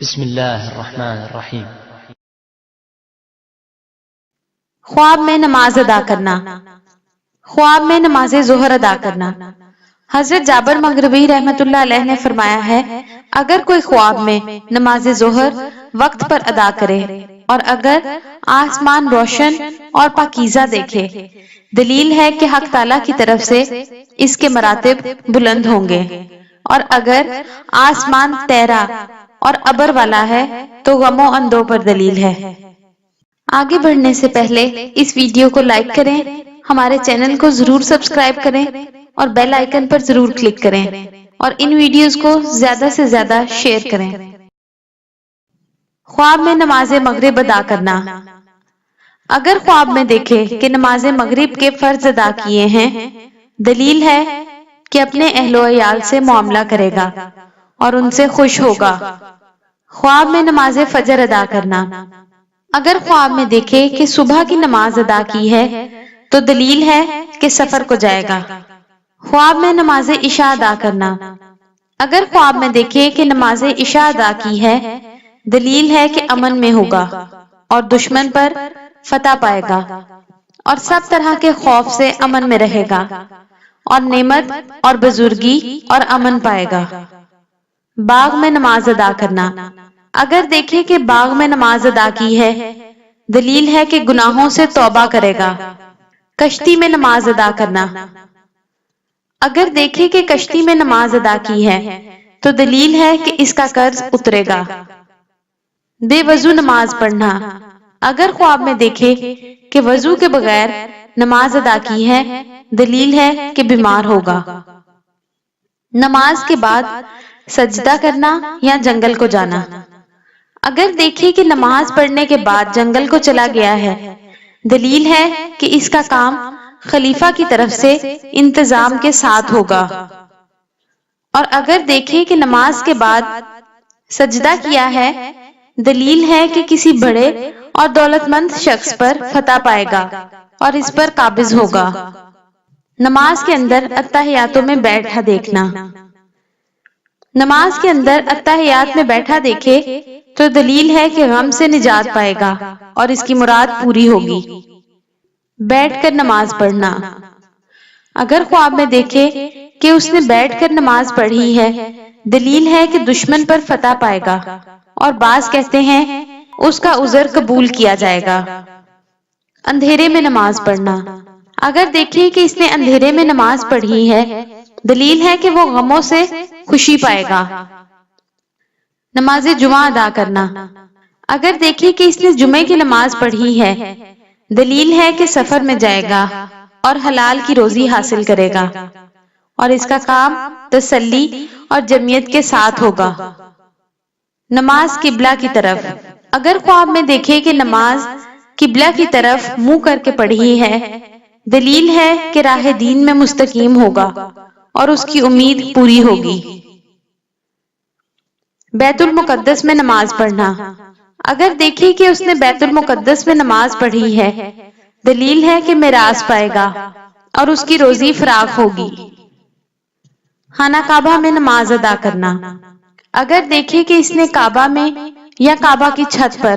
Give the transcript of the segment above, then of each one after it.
بسم اللہ الرحمن الرحیم۔ خواب میں نماز ادا کرنا۔ خواب میں نماز ظہر ادا کرنا۔ حضرت جابر مغربی رحمت اللہ علیہ نے فرمایا ہے، اگر کوئی خواب میں نماز ظہر وقت پر ادا کرے اور اگر آسمان روشن اور پاکیزہ دیکھے، دلیل ہے کہ حق تعالیٰ کی طرف سے اس کے مراتب بلند ہوں گے، اور اگر آسمان تیرا اور ابر والا ہے تو غم و اندو پر دلیل ہے۔ آگے بڑھنے سے پہلے اس ویڈیو کو لائک کریں، ہمارے چینل کو ضرور سبسکرائب کریں اور بیل آئیکن پر ضرور کلک کریں اور ان ویڈیوز کو زیادہ سے زیادہ شیئر کریں۔ خواب میں نماز مغرب ادا کرنا۔ اگر خواب میں دیکھے کہ نماز مغرب کے فرض ادا کیے ہیں، دلیل ہے کہ اپنے اہل و عیال سے معاملہ کرے گا اور ان سے خوش ہوگا۔ خواب میں نماز فجر ادا کرنا۔ اگر خواب میں دیکھے کہ صبح کی نماز ادا کی ہے تو دلیل ہے کہ سفر کو جائے گا۔ خواب میں نماز عشاء ادا کرنا۔ اگر خواب میں دیکھے کہ نماز عشاء ادا کی ہے، دلیل ہے کہ امن میں ہوگا اور دشمن پر فتح پائے گا اور سب طرح کے خوف سے امن میں رہے گا اور نعمت اور بزرگی اور امن پائے گا۔ باغ میں نماز ادا کرنا۔ اگر دیکھے کہ باغ میں نماز ادا کی ہے، دلیل ہے کہ گناہوں سے توبہ کرے گا۔ کشتی میں نماز ادا کرنا۔ اگر دیکھے کہ کشتی میں نماز ادا کی ہے تو دلیل ہے کہ اس کا قرض اترے گا۔ بے وضو نماز پڑھنا۔ اگر خواب میں دیکھے کہ وضو کے بغیر نماز ادا کی ہے، دلیل ہے کہ بیمار ہوگا۔ نماز کے بعد سجدہ کرنا یا جنگل کو جانا۔ اگر دیکھے کہ نماز پڑھنے کے بعد جنگل کو چلا گیا ہے، دلیل ہے کہ اس کا کام خلیفہ کی طرف سے انتظام کے ساتھ ہوگا۔ اور اگر دیکھے کہ نماز کے بعد سجدہ کیا ہے، دلیل ہے کہ کسی بڑے اور دولت مند شخص پر فتح پائے گا اور اس پر قابض ہوگا۔ نماز کے اندر اتحیاتوں میں بیٹھا دیکھنا۔ نماز کے اندر اتحیات میں بیٹھا دیکھے تو دلیل ہے کہ غم سے نجات پائے گا اور اس کی مراد پوری ہوگی۔ بیٹھ کر نماز پڑھنا۔ اگر خواب میں دیکھے کہ اس نے بیٹھ کر نماز پڑھی ہے، دلیل ہے کہ دشمن پر فتح پائے گا اور بعض کہتے ہیں اس کا عذر قبول کیا جائے گا۔ اندھیرے میں نماز پڑھنا۔ اگر دیکھے کہ اس نے اندھیرے میں نماز پڑھی ہے، دلیل ہے کہ وہ غموں سے خوشی پائے گا۔ نماز جمعہ ادا کرنا۔ اگر دیکھے کہ اس نے جمعے کی نماز پڑھی ہے، دلیل ہے کہ سفر میں جائے گا اور حلال کی روزی حاصل کرے گا اور اس کا کام تسلی اور جمعیت کے ساتھ ہوگا۔ نماز قبلہ کی طرف۔ اگر خواب میں دیکھے کہ نماز قبلہ کی طرف منہ کر کے پڑھی ہے، دلیل ہے کہ راہ دین میں مستقیم ہوگا اور اس کی امید پوری ہوگی۔ بیت المقدس میں نماز پڑھنا۔ اگر دیکھے کہ اس نے بیت المقدس میں نماز پڑھی ہے، دلیل ہے کہ میراث پائے گا اور اس کی روزی فراخ ہوگی۔ خانہ کعبہ میں نماز ادا کرنا۔ اگر دیکھے کہ اس نے کعبہ میں یا کعبہ کی چھت پر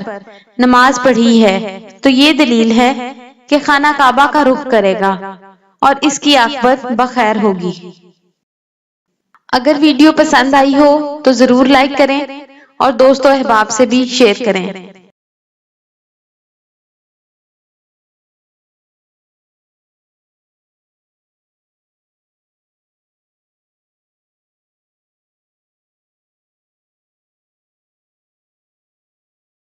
نماز پڑھی ہے تو یہ دلیل ہے کہ خانہ کعبہ کا رخ کرے گا اور اس کی عاقبت بخیر ہوگی۔ اگر ویڈیو پسند آئی ہو تو ضرور لائک کریں اور دوستوں احباب سے بھی شیئر کریں۔